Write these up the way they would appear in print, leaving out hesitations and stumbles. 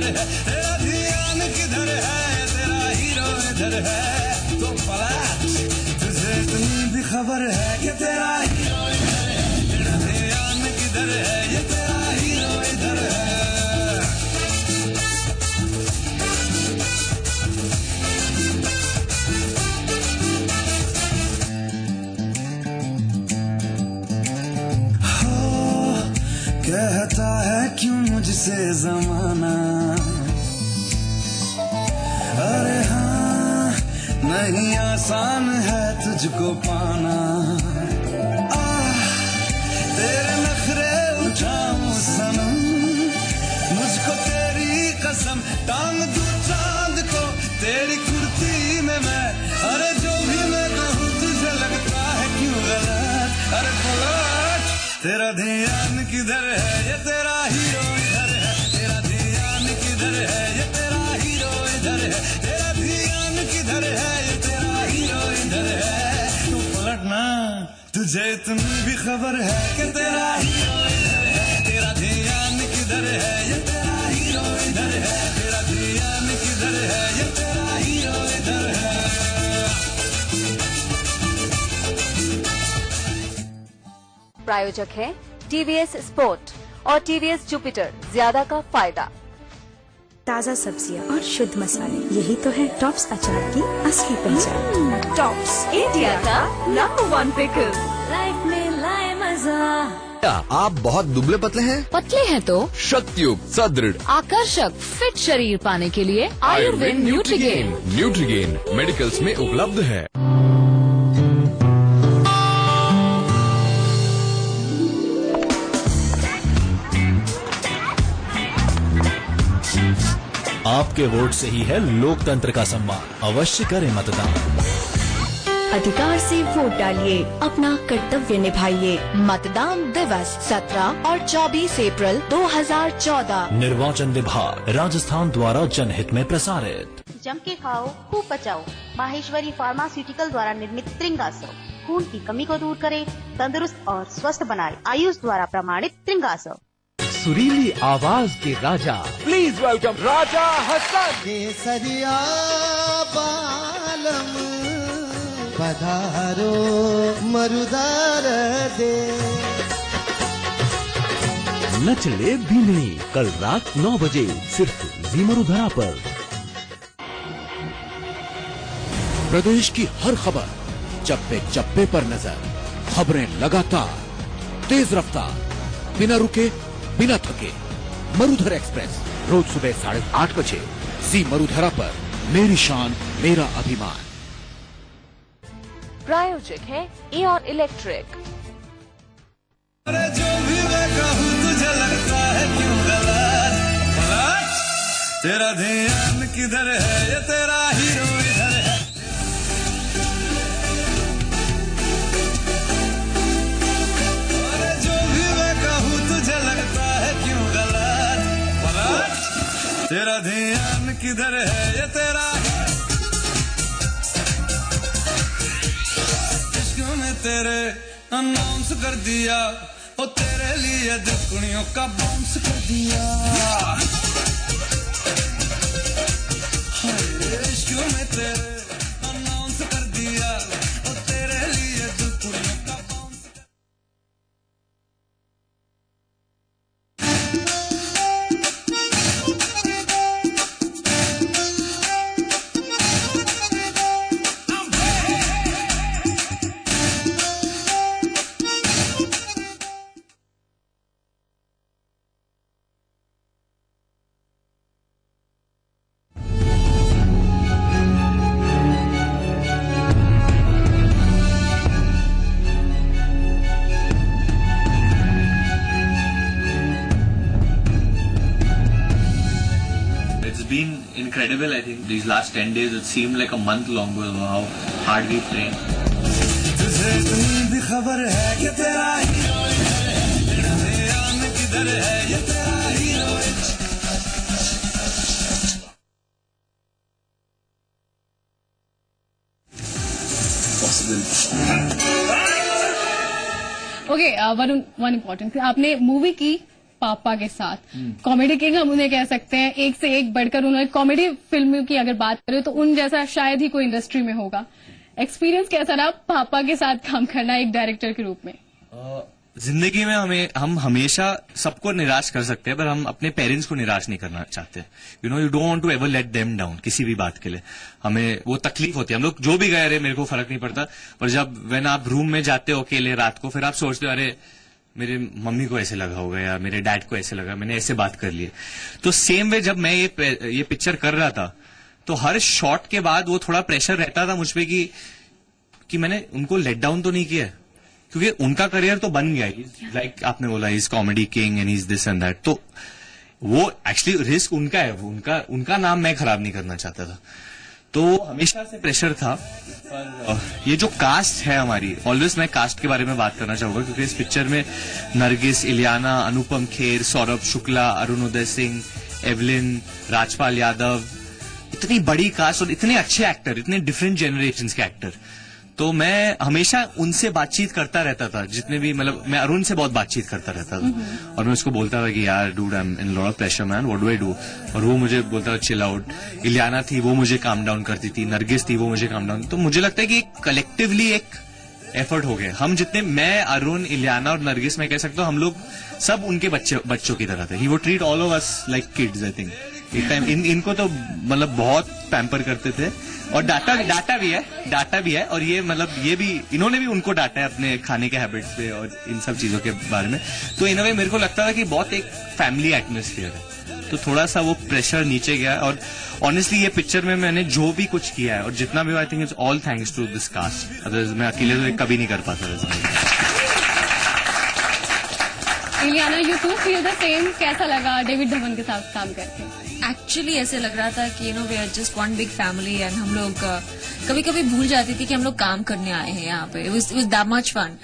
है, तेरा ध्यान किधर है, तेरा हीरो इधर है, तो पलट, तुझे इतनी भी खबर है कि तेरा हीरो इधर है, तेरा ध्यान किधर है, ये तेरा हीरो इधर है। कहता है क्यों मुझसे जमाना, अरे हाँ नहीं आसान है तुझको पाना, तेरे नखरे उठाऊं सनम, मुझको तेरी कसम टांग दूं चांद को तेरी कुर्ती में मैं, अरे जो भी मैं कहूँ तुझे लगता है क्यों गलत, अरे पलट, तेरा ध्यान किधर है, ये तेरा हीरो इधर है, तेरा ध्यान किधर है, ये तेरा हीरो इधर है, तेरा ध्यान किधर है, ये तेरा हीरो इधर है, तू पलटना, तुझे इतनी भी खबर है कि तेरा हीरो इधर है, तेरा ध्यान किधर है, ये तेरा हीरो इधर है, तेरा ध्यान किधर है, ये तेरा हीरो इधर है। प्रायोजक है टीवीएस स्पोर्ट और टीवीएस जुपिटर, ज्यादा का फायदा। ताज़ा सब्जियां और शुद्ध मसाले, यही तो है टॉप्स अचार की असली पहचान। टॉप्स, इंडिया का नंबर 1 पिकल। लाइफ में लाए मजा। आप बहुत दुबले पतले हैं? पतले हैं तो शक्तियुक्त, सुदृढ़, आकर्षक फिट शरीर पाने के लिए आयुर्वेद न्यूट्रीगेन। न्यूट्रीगेन मेडिकल्स में उपलब्ध है। आपके वोट से ही है लोकतंत्र का सम्मान, अवश्य करें मतदान। अधिकार से वोट डालिए, अपना कर्तव्य निभाइए। मतदान दिवस 17 और 24 अप्रैल 2014। निर्वाचन विभाग राजस्थान द्वारा जनहित में प्रसारित। जम के खाओ, खूब बचाओ। माहेश्वरी फार्मास्यूटिकल द्वारा निर्मित त्रिंगासव खून की कमी को दूर करे, तंदुरुस्त और स्वस्थ बनाए। आयुष द्वारा प्रमाणित त्रिंगासव। सुरीली आवाज के राजा, प्लीज वेलकम राजा हसन। केसरिया बालम पधारो मरुदार दे। नचले भी नहीं, कल रात 9 बजे सिर्फ जी मरुधरा पर। प्रदेश की हर खबर, चप्पे चप्पे पर नजर, खबरें लगातार, तेज रफ्तार, बिना रुके बिना थके। मरुधर एक्सप्रेस रोज सुबह 8:30 बजे जी मरुधरा पर। मेरी शान मेरा अभिमान। प्रायोजक है एऑन इलेक्ट्रिक। अरे जो भी मैं कहूँ तुझे लगता है क्यों गलत, पलट, तेरा ध्यान किधर है, ये तेरा हीरो इधर है, अरे जो भी मैं कहूँ तुझे लगता है क्यों गलत, पलट, तेरा ध्यान किधर है, ये तेरा तेरे अनाउंस कर दिया, ओ तेरे लिए दुनिया का बाउंस कर दिया। हाय इश्क में तेरे अनाउंस कर दिया, ओ तेरे लिए दुनिया का बाउंस कर। Been incredible. I think these last 10 days it seemed like a month long because of how hard we trained. तुझे इतनी भी खबर है कि तेरा हीरो इधर है, तेरा ध्यान किधर है, ये तेरा हीरो ओके, वन इम्पोर्टेंट, आपने मूवी की पापा के साथ। कॉमेडी किंग हम उन्हें कह सकते हैं, एक से एक बढ़कर उन्होंने कॉमेडी फिल्म की अगर बात करें तो उन जैसा शायद ही कोई इंडस्ट्री में होगा। एक्सपीरियंस कैसा रहा पापा के साथ काम करना एक डायरेक्टर के रूप में? जिंदगी में हम हमेशा सबको निराश कर सकते हैं, पर हम अपने पेरेंट्स को निराश नहीं करना चाहते। You don't want to ever let them down किसी भी बात के लिए। हमें वो तकलीफ होती है, हम लोग जो भी गए रहे मेरे को फर्क नहीं पड़ता, पर जब व्हेन आप रूम में जाते हो अकेले रात को, फिर आप सोचते हो अरे मेरे मम्मी को ऐसे लगा होगा या मेरे डैड को ऐसे लगा, मैंने ऐसे बात कर ली। तो सेम वे जब मैं ये पिक्चर कर रहा था तो हर शॉट के बाद वो थोड़ा प्रेशर रहता था मुझ पे कि मैंने उनको लेट डाउन तो नहीं किया, क्योंकि उनका करियर तो बन गया। लाइक आपने बोला is comedy king and is this and that, तो वो एक्चुअली रिस्क उनका है, उनका नाम मैं खराब नहीं करना चाहता था, तो हमेशा से प्रेशर था। पर ये जो कास्ट है हमारी, ऑलवेज मैं कास्ट के बारे में बात करना चाहूंगा, क्योंकि इस पिक्चर में नरगिस, इलियाना, अनुपम खेर, सौरभ शुक्ला, अरुणोदय सिंह, एवलिन, राजपाल यादव, इतनी बड़ी कास्ट और इतने अच्छे एक्टर, इतने डिफरेंट जनरेशन के एक्टर, तो मैं हमेशा उनसे बातचीत करता रहता था। जितने भी मतलब मैं अरुण से बहुत बातचीत करता रहता था और मैं उसको बोलता था कि यार dude I am in lot of pressure man, what do I do, और वो मुझे बोलता था चिल आउट। इलियाना थी वो मुझे काम डाउन करती थी, नरगिस थी वो मुझे काम डाउन। तो मुझे लगता है कि कलेक्टिवली एक एफर्ट हो गया। हम जितने, मैं, अरुण, इलियाना और नरगिस, मैं कह सकता हूँ हम लोग सब उनके बच्चों की तरह थे। ही वो treat all of us like kids. I think एक टाइम इनको तो मतलब बहुत पैम्पर करते थे, और डाटा भी है और ये मतलब ये भी इन्होंने भी उनको डांटा है अपने खाने के हैबिट्स पे और इन सब चीजों के बारे में। तो इन वे मेरे को लगता था कि बहुत एक फैमिली एटमॉस्फेयर है, तो थोड़ा सा वो प्रेशर नीचे गया। और ऑनेस्टली ये पिक्चर में मैंने जो भी कुछ किया है और जितना भी, I think it's all thanks to this cast. Otherwise मैं अकेले तो कभी नहीं कर पाता। Ileana, you too feel the same, कैसा लगा डेविड धवन के साथ काम करके? एक्चुअली ऐसे लग रहा था कि we are just one big family, and हम लोग कभी कभी भूल जाती थी कि हम लोग काम करने आए हैं यहाँ पे। It was that much fun,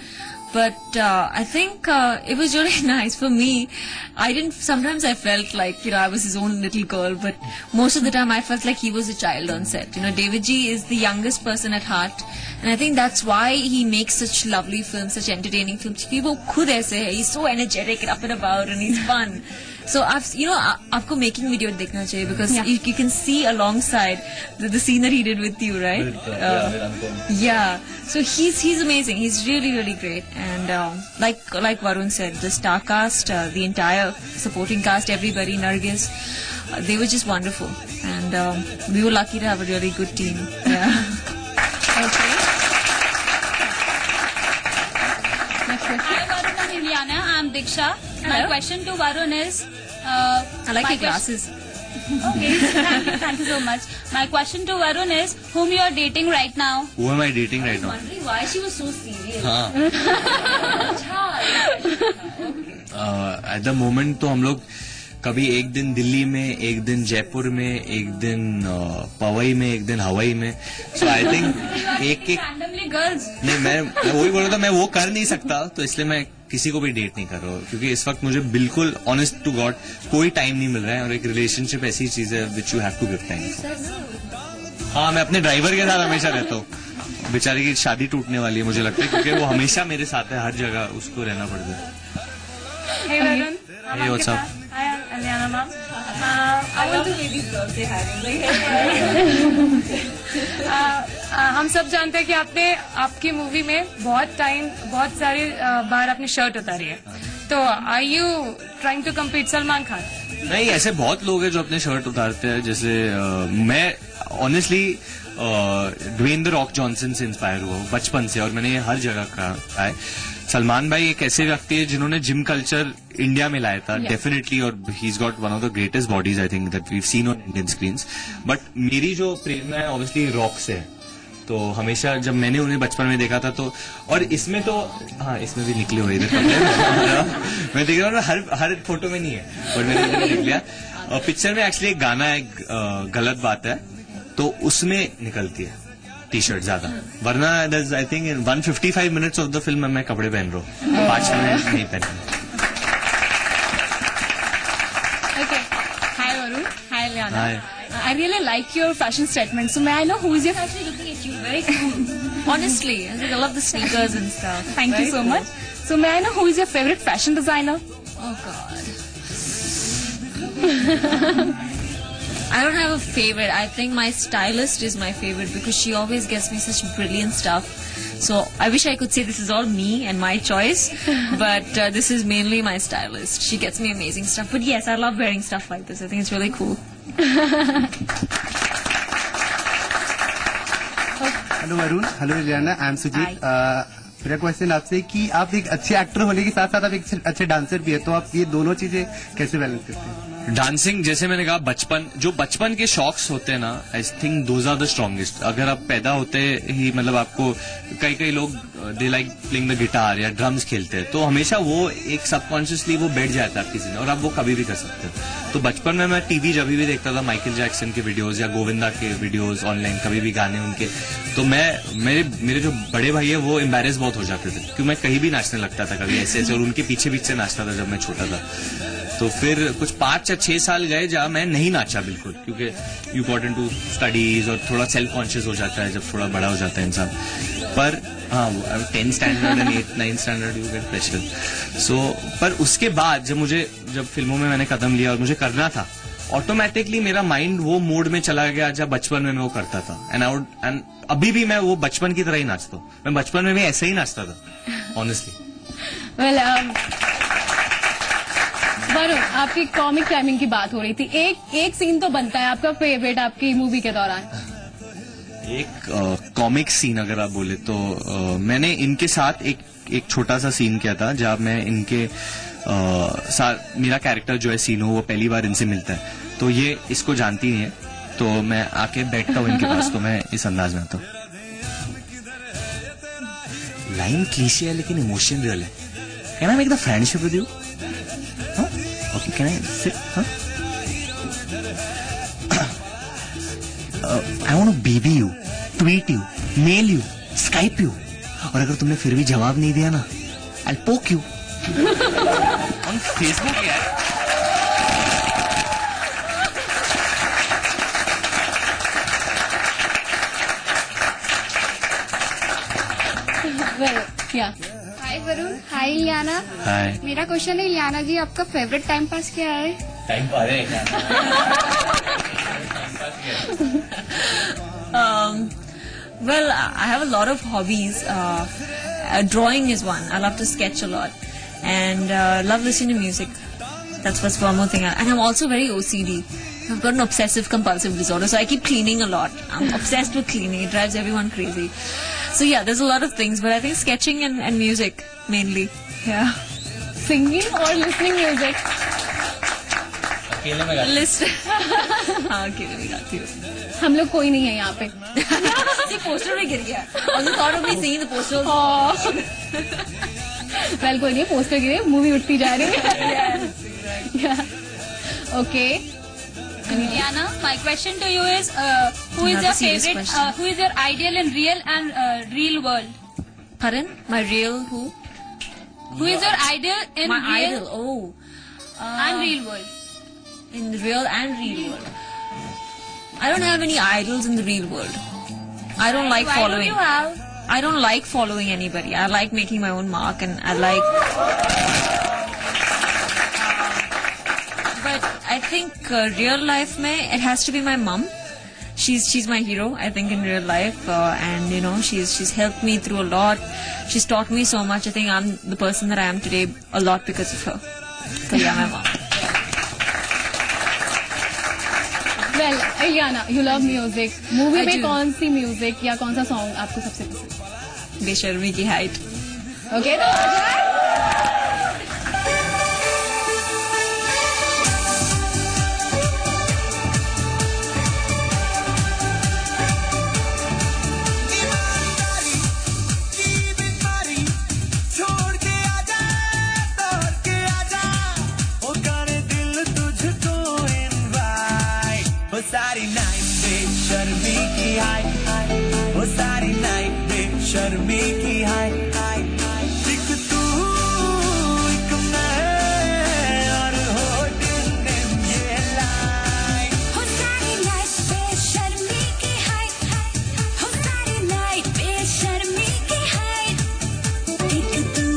but I think it was really nice for me. Sometimes I felt like I was his own little girl, but most of the time I felt like he was a child on set. David G is the youngest person at heart, and I think that's why he makes such lovely films, such entertaining films. वो खुद ऐसे है, he's so energetic and up and about, and he's fun. So आपको making video देखना चाहिए, because you can see alongside the scene that he did with you, right? Yeah. So he's amazing. He's really, really great. And like Varun said, the star cast, the entire supporting cast, everybody, Nargis, they were just wonderful. And we were lucky to have a really good team. Yeah. Okay. Hi Varun and Ilyana, I'm Diksha. My question to Varun is, I like your glasses. Okay, thank you so much. My question to Varun is, whom you are dating right now? Who am I dating right now? Wondering why she was so serious. At the moment तो हम लोग कभी एक दिन दिल्ली में, एक दिन जयपुर में, एक दिन पवई में, एक दिन हवाई में। सो आई थिंक एक गर्ल्स नहीं, मैं वही बोल रहा था, मैं वो कर नहीं सकता, तो इसलिए मैं किसी को भी डेट नहीं कर रहा हूँ, क्योंकि इस वक्त मुझे बिल्कुल ऑनेस्ट टू गॉड कोई टाइम नहीं मिल रहा है। और एक रिलेशनशिप ऐसी चीज है which you have to give time. हाँ, मैं अपने ड्राइवर के साथ हमेशा रहता हूँ। बेचारे की शादी टूटने वाली है मुझे लगता है, क्योंकि वो हमेशा मेरे साथ है, हर जगह उसको रहना पड़ता है। Hey Varun. Hey, what's up? Hi Ilyana ma'am. I want to ladies love say hi. हम सब जानते हैं कि आपने आपकी मूवी में बहुत सारी बार अपनी शर्ट उतारी है, तो are you trying to compete Salman Khan? नहीं, ऐसे बहुत लोग हैं जो अपने शर्ट उतारते हैं। जैसे मैं honestly Dwayne the Rock Johnson से इंस्पायर हुआ हूँ बचपन से, और मैंने ये हर जगह कहा है। सलमान भाई एक ऐसे व्यक्ति है जिन्होंने जिम कल्चर इंडिया में लाया था, डेफिनेटली, और he is got one of the greatest bodies I think that we've seen on Indian screens. But मेरी जो प्रेरणा है ऑब्वियसली रॉक से है, तो हमेशा जब मैंने उन्हें बचपन में देखा था तो, और इसमें तो हाँ, इसमें भी निकले हुए इधर मैं देख रहा हूँ, हर फोटो में नहीं है, बट मैंने इधर देख लिया। पिक्चर में एक्चुअली एक गाना है, गलत बात है, तो उसमें निकलती है टी शर्ट ज्यादा, वरना I think 155 minutes of the film मैं कपड़े पहन रहा हूँ, 5 मिनट नहीं पहन। Hi Varun. Hi Ilyana. I really like your fashion statement. So may I know who is your? Actually looking at you, very cool. Honestly, I love the sneakers and stuff. Thank you so much. So may I know who is your favorite fashion designer? Oh God. I don't have a favorite. I think my stylist is my favorite because she always gets me such brilliant stuff. So I wish I could say this is all me and my choice, but this is mainly my stylist. She gets me amazing stuff. But yes, I love wearing stuff like this. I think it's really cool. Hello Varun, hello Ileana, I am Sujeet. मेरा question आपसे कि आप एक अच्छे actor होने के साथ साथ आप एक अच्छे डांसर भी है, तो आप ये दोनों चीजें कैसे बैलेंस करते हैं? डांसिंग, जैसे मैंने कहा, बचपन के शौक्स होते हैं ना, I think those are the strongest. अगर आप पैदा होते ही मतलब आपको कई लोग they like playing the guitar या ड्रम्स खेलते हैं, तो हमेशा वो एक सबकॉन्शियसली वो बैठ जाता है आपकी जिंदगी और आप वो कभी भी कर सकते हो। तो बचपन में मैं टीवी जब भी देखता था माइकल जैक्सन के वीडियोस या गोविंदा के वीडियोस ऑनलाइन, कभी भी गाने उनके, तो मेरे जो बड़े भाई है वो एम्बैरेस बहुत हो जाते थे क्योंकि मैं कहीं भी नाचने लगता था कभी ऐसे और उनके पीछे नाचता था जब मैं छोटा था। तो फिर कुछ 5 या 6 साल गए जहाँ मैं नहीं नाचा बिल्कुल, क्योंकि यू गॉट इनटू स्टडीज और थोड़ा सेल्फ कॉन्शियस हो जाता है जब थोड़ा बड़ा हो जाता है इंसान। पर हाँ, 10th standard and 8th 9th standard you get pressure. So पर उसके बाद जब फिल्मों में मैंने कदम लिया और मुझे करना था, ऑटोमेटिकली मेरा माइंड वो मोड में चला गया जब बचपन में मैं वो करता था। एंड अभी भी मैं वो बचपन की तरह ही नाचता हूँ। मैं बचपन में भी ऐसे ही नाचता था ऑनेस्टली। वेल वरुण, आपकी कॉमिक टाइमिंग की बात हो रही थी, एक सीन तो बनता है आपका फेवरेट आपकी मूवी के दौरान। एक कॉमिक सीन अगर आप बोले तो मैंने इनके साथ एक छोटा सा सीन किया था जहाँ मैं इनके साथ, मेरा कैरेक्टर जो है सीनो, वो पहली बार इनसे मिलता है, तो ये इसको जानती नहीं है, तो मैं आके बैठता हूँ इनके पास, तो मैं इस अंदाज में आता हूँ। लाइन क्लीशे है लेकिन इमोशन रियल है। Can I make the friendship with you? Okay, can I sit? Huh? I want to BB you, tweet you, mail you, Skype you. और अगर तुमने फिर भी जवाब नहीं दिया ना, I'll poke you. On Facebook यार। Well, yeah. हाय वरुण, हाय इलियाना। हाय। मेरा क्वेश्चन है इलियाना जी, आपका फेवरेट टाइम पास क्या है? टाइम पास है Well, I have a lot of hobbies. Drawing is one. I love to sketch a lot, and love listening to music. That's one more thing. And I'm also very OCD. I've got an obsessive compulsive disorder, so I keep cleaning a lot. I'm obsessed with cleaning. It drives everyone crazy. So yeah, there's a lot of things, but I think sketching and music mainly. Yeah. Singing or listening music? अकेले में गाती Listen. हाँ, अकेले में गाती हूँ. हम लोग कोई नहीं है यहाँ पे। ये पोस्टर में गिर गया। On the thought of me singing the poster. Well कोई नहीं, पोस्टर गिरे, मूवी उठती जा रही है। Okay. Ileana, my question to you is, who is Not your a serious favorite? question. Who is your ideal in real and real world? Pardon? My real who? Who is your ideal in My real idol. Oh. and real world? In the real and real world. I don't have any idols in the real world. I don't like Why following. don't you have? I don't like following anybody. I like making my own mark, and I like. But I think real life mein it has to be my mum. She's my hero, I think, in real life, and you know she's helped me through a lot. She's taught me so much. I think I'm the person that I am today a lot because of her. So yeah, my mom. Well Ileana, you love music. Movie I में do. कौन सी music या कौन सा song आपको सबसे पसंद? बेशर्मी की हाइट. ओके, तो आ जाए। छोड़ के आजा, तोड़ के आजा, ओ करे दिल तुझको इनवाइट। वो सारी नाइट बेशर्मी की हाय, वो सारी नाइट बेशर्मी की हाय। एक तू, एक मैं, और हो दिन दिन ये लाइट। हो सारी नाइट बेशर्मी की हाय, हो सारी नाइट बेशर्मी की हाय। एक तू,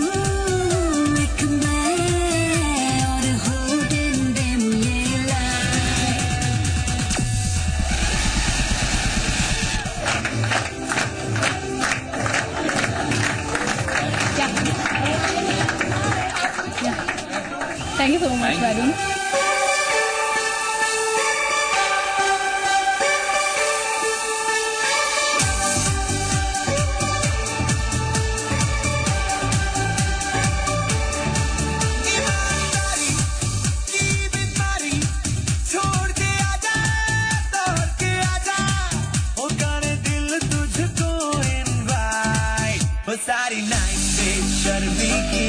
एक मैं, और हो दिन दिन ये लाइट।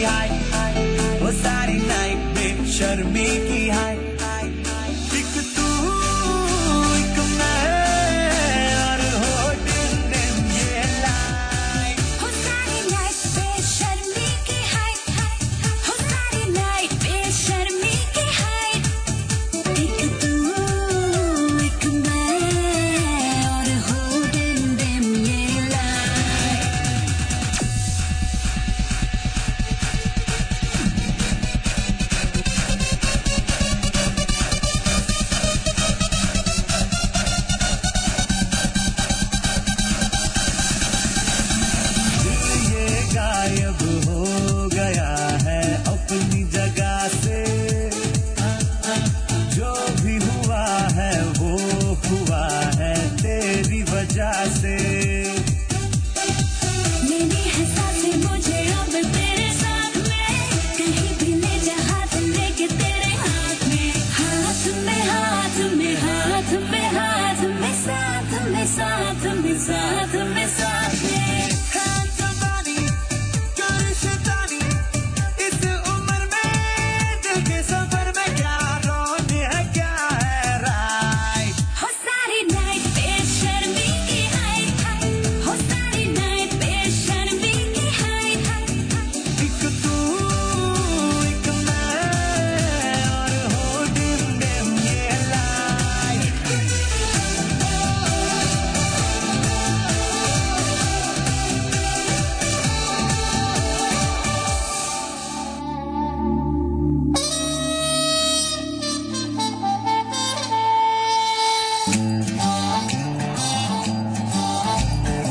हाय वो सारी नाइट बेशर्मी की हाय एक तू एक मैं और हो दिन दिन ये लाइट हो सारी नाइट बेशर्मी की हाय हो सारी नाइट बेशर्मी की हाय एक तू एक मैं और हो दिन दिन ये लाइट ये गायब हो गया है अपनी जगह से जो भी हुआ है वो हुआ है तेरी वजह से मेरी है सांसें मुझे अब तेरे साथ में कहीं भी ले जा हाथ लेके तेरे हाथ में हाथ में हाथ में हाथ में हाथ में साथ में साथ में साथ में साथ में खानसबानी चोरी शैतानी इस उम्र में दिल के सफर में क्या रोने है क्या है राइट हो सारी नाइट बेशर्मी की हाय हो सारी नाइट बेशर्मी की हाय एक तू एक मैं और हो डिम डिम ये लाइट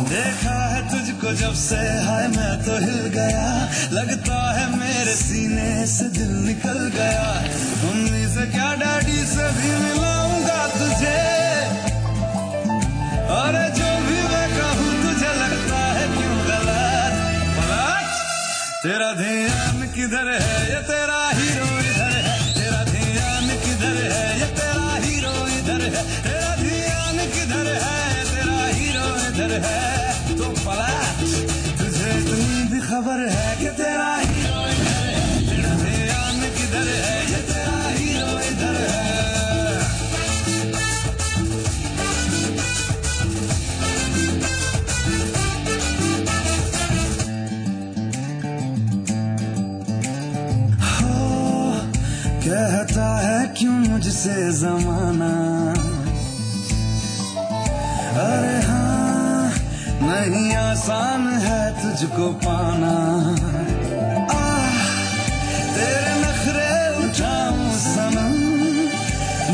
देखा है तुझको जब से हाय मैं तो हिल गया लगता है मेरे सीने से दिल निकल गया मम्मी से क्या डैडी से भी मिलाऊंगा तुझे अरे जो भी मैं कहूँ तुझे लगता है क्यों गलत पलट तेरा ध्यान किधर है ये तेरा हीरो इधर है तेरा ध्यान किधर है ये तेरा हीरो इधर है तेरा ध्यान किधर है ये तेरा हीरो इधर है तो पलट तुझे इतनी भी खबर है कि तेरा हीरो इधर है तेरा ध्यान किधर है ये तेरा हीरो इधर है कहता है क्यों मुझसे जमाना अरे हाँ नहीं आसान है तुझको पाना तेरे नखरे उठाऊं सनम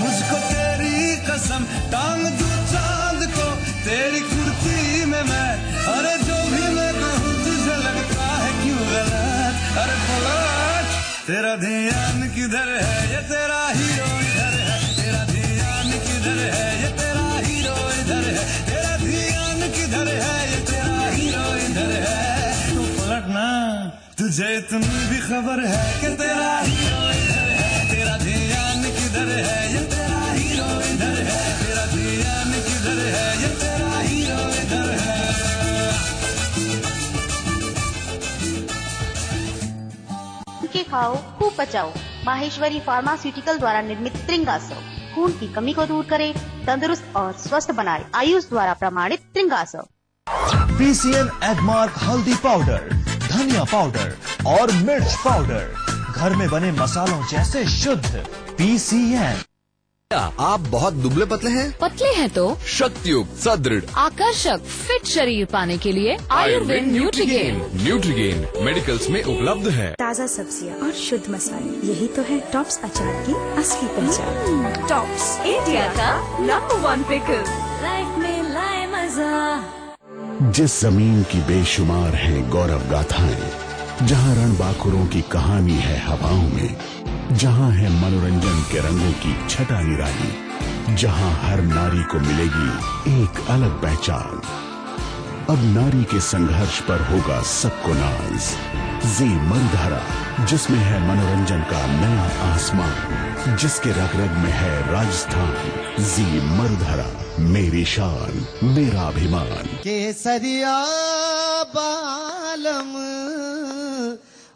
मुझको तेरी कसम टांग दूं चांद को तेरी कुर्ती में मैं अरे जो भी मैं कहूँ तुझे लगता है क्यों गलत अरे पलट तेरा ध्यान किधर है ये तेरा हीरो इधर है तेरा ध्यान किधर है ये तेरा हीरो इधर है तेरा ध्यान किधर है ये तेरा हीरो इधर है तू पलटना तुझे इतनी भी खबर है कि तेरा हीरो इधर है तेरा ध्यान किधर है ये तेरा हीरो इधर है तेरा ध्यान किधर है ये तेरा हीरो इधर है के खाओ खूब बचाओ माहेश्वरी फार्मास्यूटिकल द्वारा निर्मित त्रिंगासव खून की कमी को दूर करे तंदुरुस्त और स्वस्थ बनाए आयुष द्वारा प्रमाणित त्रिंगासव PCN एडमार्क हल्दी पाउडर, धनिया पाउडर और मिर्च पाउडर, घर में बने मसालों जैसे शुद्ध PCN। आप बहुत दुबले पतले हैं? पतले हैं तो शक्तियुक्त सुदृढ़ आकर्षक फिट शरीर पाने के लिए आयुर्वेद न्यूट्रीगेन। न्यूट्रीगेन मेडिकल्स में उपलब्ध है। ताज़ा सब्जियां और शुद्ध मसाले, यही तो है टॉप्स अचार की असली पहचान। टॉप्स इंडिया का #1 पिकल। लाइफ में लाए मजा। जिस जमीन की बेशुमार है गौरव गाथाएं, जहाँ रणबांकुरों की कहानी है हवाओं में, जहाँ है मनोरंजन के रंगों की छटा निराली, जहाँ हर नारी को मिलेगी एक अलग पहचान। अब नारी के संघर्ष पर होगा सबको नाज। जी मरुधारा, जिसमें है मनोरंजन का नया आसमान, जिसके रग रग में है राजस्थान। जी मरुधारा, मेरी शान मेरा अभिमान। केसरिया बालम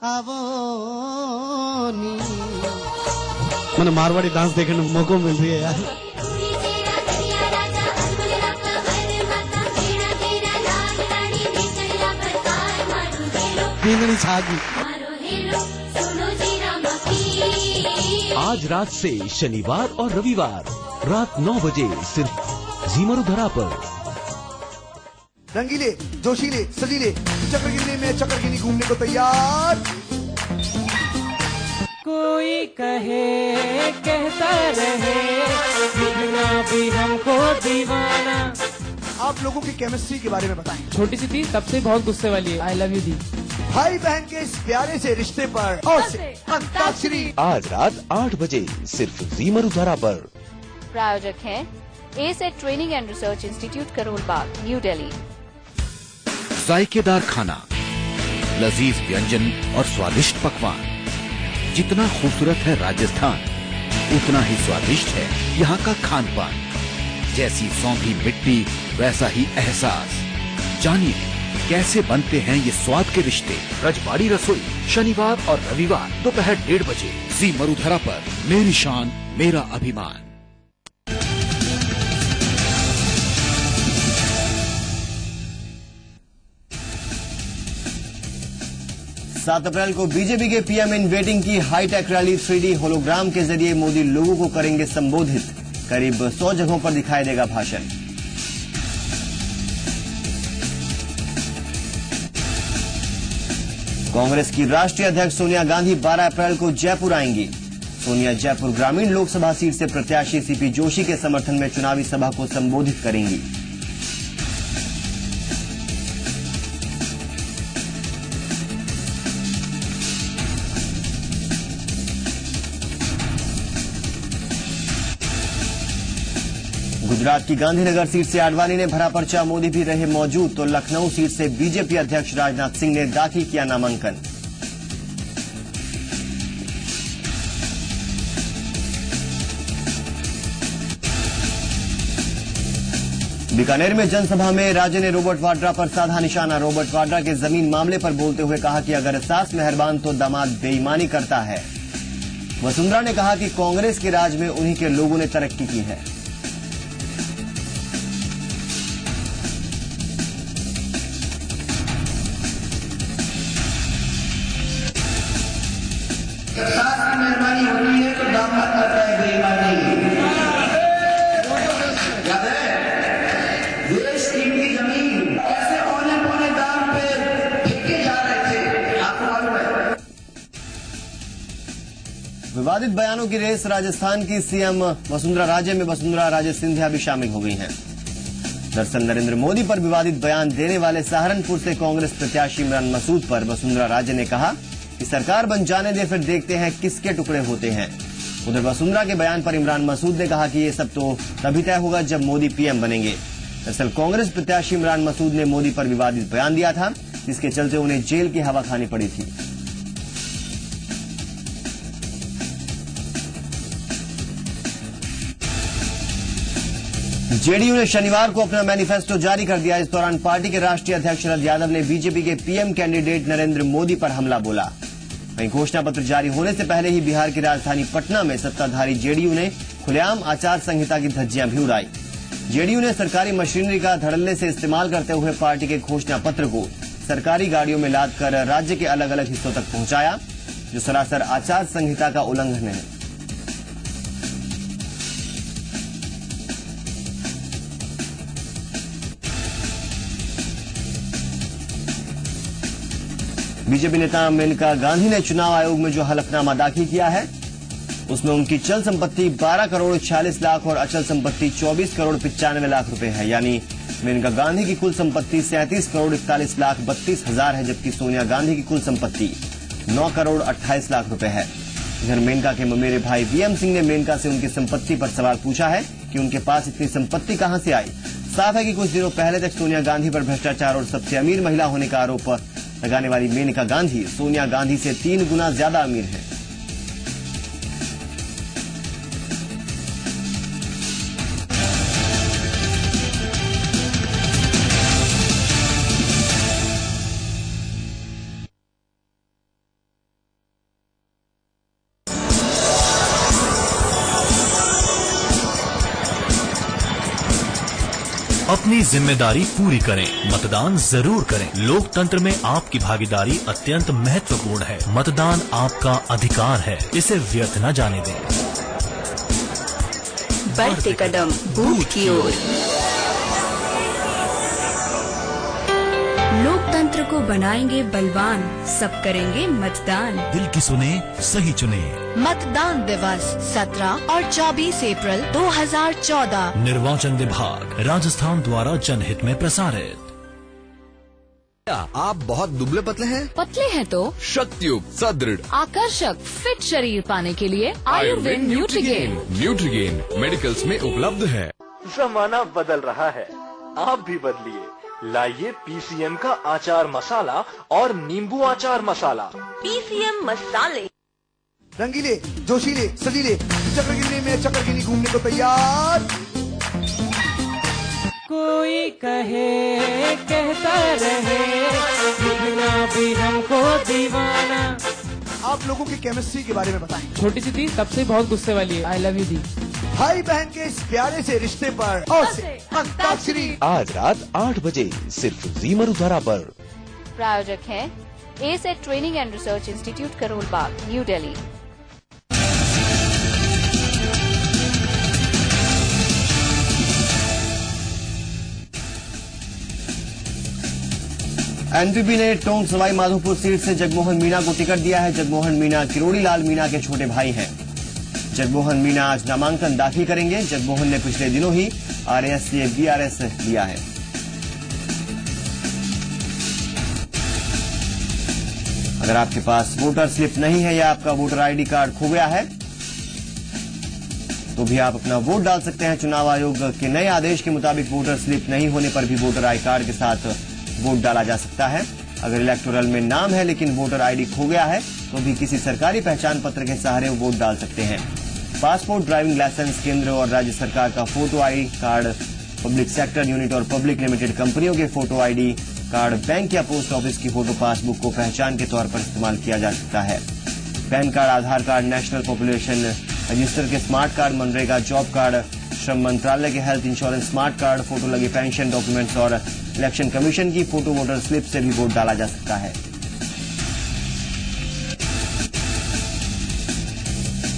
आवोनी। मैंने मारवाड़ी डांस देखने में मौका मिल रही है यार। पींगनी छागी। आज रात से शनिवार और रविवार रात 9 बजे सिर्फ जी मरुधरा पर। रंगीले, जोशीले, सजीले, चक्रगिरी में चक्रगिरी घूमने को तैयार। कोई कहे कहता रहे, दिखना भी हमको दीवाना। आप लोगों की केमिस्ट्री के बारे में बताएं। छोटी सी थी तब से बहुत गुस्से वाली है। आई लव यू दी। भाई बहन के इस प्यारे से रिश्ते पर और से अंताक्षरी। आज रात 8 बजे सिर्फ जी मरुधरा पर। प्रायोजक हैं asset training and research institute Karol Bagh, New Delhi. जायकेदार खाना, लजीज व्यंजन और स्वादिष्ट पकवान। जितना खूबसूरत है राजस्थान, उतना ही स्वादिष्ट है यहाँ का खान पान। जैसी सौंधी मिट्टी वैसा ही एहसास। जानिए कैसे बनते हैं ये स्वाद के रिश्ते। रजवाड़ी रसोई शनिवार और रविवार दोपहर 1:30 बजे जी मरुधरा पर। मेरी शान मेरा अभिमान। 7 अप्रैल को बीजेपी के पीएम इन वेटिंग की हाईटेक रैली 3D होलोग्राम के जरिए मोदी लोगों को करेंगे संबोधित। करीब 100 जगहों पर दिखाई देगा भाषण। कांग्रेस की राष्ट्रीय अध्यक्ष सोनिया गांधी 12 अप्रैल को जयपुर आएंगी। सोनिया जयपुर ग्रामीण लोकसभा सीट से प्रत्याशी सीपी जोशी के समर्थन में चुनावी सभा को संबोधित करेंगी। गुजरात की गांधीनगर सीट से आडवाणी ने भरा पर्चा, मोदी भी रहे मौजूद। तो लखनऊ सीट से बीजेपी अध्यक्ष राजनाथ सिंह ने दाखिल किया नामांकन। बीकानेर में जनसभा में राजे ने रॉबर्ट वाड्रा पर साधा निशाना। रॉबर्ट वाड्रा के जमीन मामले पर बोलते हुए कहा कि अगर सास मेहरबान तो दामाद बेईमानी करता है। वसुंधरा ने कहा कि कांग्रेस के राज में उन्हीं के लोगों ने तरक्की की है। सास की मेहरबानी होती है तो दामाद करता है बेईमानी। याद है देश की जमीन ऐसे औने पौने दाम पे फेंके जा रहे थे, आपको मालूम है। विवादित बयानों की रेस राजस्थान की सीएम वसुंधरा राजे में वसुंधरा राजे सिंधिया भी शामिल हो गई हैं। दरअसल नरेंद्र मोदी पर विवादित बयान देने वाले सहारनपुर से कांग्रेस प्रत्याशी इमरान मसूद पर वसुंधरा राजे ने कहा कि सरकार बन जाने दे, फिर देखते हैं किसके टुकड़े होते हैं। उधर वसुंधरा के बयान पर इमरान मसूद ने कहा कि ये सब तो तभी तय होगा जब मोदी पीएम बनेंगे। दरअसल कांग्रेस प्रत्याशी इमरान मसूद ने मोदी पर विवादित बयान दिया था, जिसके चलते उन्हें जेल की हवा खानी पड़ी थी। जेडीयू ने शनिवार को अपना मैनिफेस्टो जारी कर दिया। इस दौरान पार्टी के राष्ट्रीय अध्यक्ष शरद यादव ने बीजेपी के पीएम कैंडिडेट नरेंद्र मोदी पर हमला बोला। वहीं घोषणा पत्र जारी होने से पहले ही बिहार की राजधानी पटना में सत्ताधारी जेडीयू ने खुलेआम आचार संहिता की धज्जियां भी उड़ाई। जेडीयू ने सरकारी मशीनरी का धड़ल्ले से इस्तेमाल करते हुए पार्टी के घोषणा पत्र को सरकारी गाड़ियों में लादकर राज्य के अलग अलग हिस्सों तक पहुंचाया, जो सरासर आचार संहिता का उल्लंघन है। बीजेपी नेता मेनका गांधी ने चुनाव आयोग में जो हलफनामा दाखिल किया है, उसमें उनकी चल संपत्ति 12 करोड़ 46 लाख और अचल संपत्ति 24 करोड़ 95 लाख रुपए है। यानी मेनका गांधी की कुल संपत्ति 37 करोड़ 41 लाख 32 हजार है, जबकि सोनिया गांधी की कुल संपत्ति 9 करोड़ 28 लाख रुपए है। इधर मेनका के ममेरे भाई वीएम सिंह ने मेनका से उनकी संपत्ति पर सवाल पूछा है कि उनके पास इतनी संपत्ति कहां से आई। साफ है कि कुछ दिनों पहले तक सोनिया गांधी पर भ्रष्टाचार और सबसे अमीर महिला होने का आरोप लगाने वाली मेनका गांधी सोनिया गांधी से 3 गुना ज्यादा अमीर हैं। अपनी जिम्मेदारी पूरी करें, मतदान जरूर करें। लोकतंत्र में आपकी भागीदारी अत्यंत महत्वपूर्ण है। मतदान आपका अधिकार है, इसे व्यर्थ न जाने दें। बढ़ते कदम बूथ की ओर। लोकतंत्र को बनाएंगे बलवान, सब करेंगे मतदान। दिल की सुने, सही चुने। मतदान दिवस 17 और 24 अप्रैल 2014। निर्वाचन विभाग राजस्थान द्वारा जनहित में प्रसारित। आप बहुत दुबले पतले हैं? पतले हैं तो शक्तियुक्त, सुदृढ़, आकर्षक फिट शरीर पाने के लिए आयुर्वेद न्यूट्रीगेन। न्यूट्रीगेन मेडिकल्स में उपलब्ध है। जमाना बदल रहा है, आप भी बदलिए। लाइए पीसीएम का आचार मसाला और नींबू आचार मसाला। पीसीएम मसाले रंगीले, जोशीले, सजीले, चक्रगिरी में चक्रगिरी घूमने को तैयार। कोई कहे कहता रहे, लिखना भी हमको दीवाना। आप लोगों की केमिस्ट्री के बारे में बताएं। छोटी सी दी तब से बहुत गुस्से वाली है। आई लव यू दी। भाई बहन के इस प्यारे से रिश्ते पर और से अंताक्षरी। आज रात 8 बजे सिर्फ जी मरुधरा पर। प्रायोजक है asset training and research institute, Karol Bagh, New Delhi. NPP ने टोंक सवाई माधोपुर सीट से जगमोहन मीणा को टिकट दिया है। जगमोहन मीणा किरोड़ी लाल मीणा के छोटे भाई हैं। जगमोहन मीणा आज नामांकन दाखिल करेंगे। जगमोहन ने पिछले दिनों ही आरएएस से बीआरएस लिया है। अगर आपके पास वोटर स्लिप नहीं है या आपका वोटर आईडी कार्ड खो गया है तो भी आप अपना वोट डाल सकते हैं। चुनाव आयोग के नए आदेश के मुताबिक वोटर स्लिप नहीं होने पर भी वोटर आई कार्ड के साथ वोट डाला जा सकता है। अगर इलेक्टोरल में नाम है लेकिन वोटर आईडी खो गया है तो भी किसी सरकारी पहचान पत्र के सहारे वोट डाल सकते हैं। पासपोर्ट, ड्राइविंग लाइसेंस, केंद्र और राज्य सरकार का photo ID card, public sector unit और पब्लिक लिमिटेड कंपनियों के फोटो आईडी कार्ड, बैंक या पोस्ट ऑफिस की फोटो पासबुक को पहचान के तौर पर इस्तेमाल किया जा सकता है। पैन कार्ड, आधार कार्ड, नेशनल पॉपुलेशन रजिस्टर के smart card, MNREGA job card, श्रम मंत्रालय के health insurance smart card, photo लगे पेंशन डॉक्यूमेंट्स और इलेक्शन कमीशन की फोटो वोटर स्लिप से भी वोट डाला जा सकता है।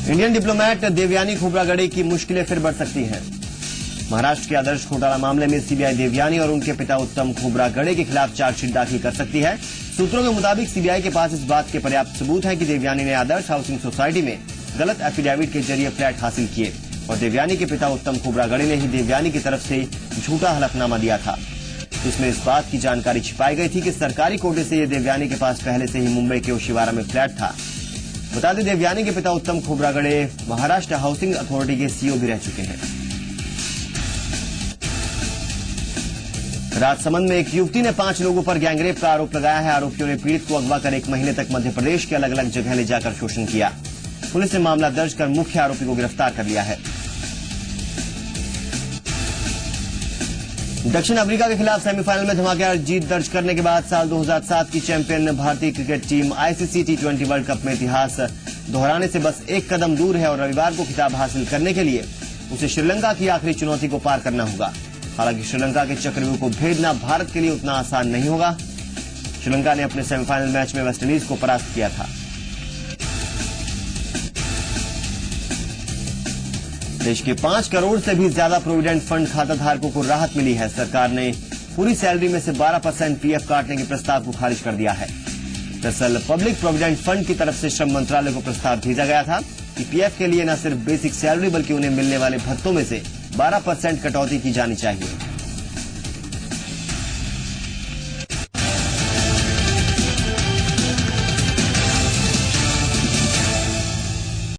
इंडियन डिप्लोमेट देवयानी खोब्रागड़े की मुश्किलें फिर बढ़ सकती हैं। महाराष्ट्र के आदर्श घोटाला मामले में सीबीआई देवयानी और उनके पिता उत्तम खोब्रागड़े के खिलाफ चार्जशीट दाखिल कर सकती है। सूत्रों के मुताबिक सीबीआई के पास इस बात के पर्याप्त सबूत हैं कि देवयानी ने आदर्श हाउसिंग सोसाइटी में गलत एफिडेविट के जरिए फ्लैट हासिल किए और देवयानी के पिता उत्तम खोब्रागड़े ने ही देवयानी की तरफ से झूठा हलफनामा दिया था। इसमें इस बात की जानकारी छिपाई गई थी कि सरकारी कोटे से ये देवयानी के पास पहले से ही मुंबई के ओशिवारा में फ्लैट था। बता दें, देवयानी के पिता उत्तम खोब्रागड़े महाराष्ट्र हाउसिंग अथॉरिटी के सीईओ भी रह चुके हैं। राजसमंद में एक युवती ने 5 लोगों पर गैंगरेप का आरोप लगाया है। आरोपियों ने पीड़ित को अगवा कर 1 महीने तक मध्य प्रदेश के अलग अलग जगह ले जाकर शोषण किया। पुलिस ने मामला दर्ज कर मुख्य आरोपी को गिरफ्तार कर लिया है। दक्षिण अफ्रीका के खिलाफ सेमीफाइनल में धमाकेदार जीत दर्ज करने के बाद साल 2007 की चैंपियन भारतीय cricket team ICC T20 world cup में इतिहास दोहराने से बस एक कदम दूर है और रविवार को खिताब हासिल करने के लिए उसे श्रीलंका की आखिरी चुनौती को पार करना होगा। हालांकि श्रीलंका के चक्रव्यूह को भेदना भारत के लिए उतना आसान नहीं होगा। श्रीलंका ने अपने सेमीफाइनल मैच में वेस्टइंडीज को परास्त किया था। देश के 5 करोड़ से भी ज्यादा प्रोविडेंट फंड खाता धारकों को राहत मिली है। सरकार ने पूरी सैलरी में से 12% पीएफ काटने के प्रस्ताव को खारिज कर दिया है। दरअसल पब्लिक प्रोविडेंट फंड की तरफ से श्रम मंत्रालय को प्रस्ताव भेजा गया था कि पीएफ के लिए न सिर्फ बेसिक सैलरी बल्कि उन्हें मिलने वाले भत्तों में से 12% कटौती की जानी चाहिए।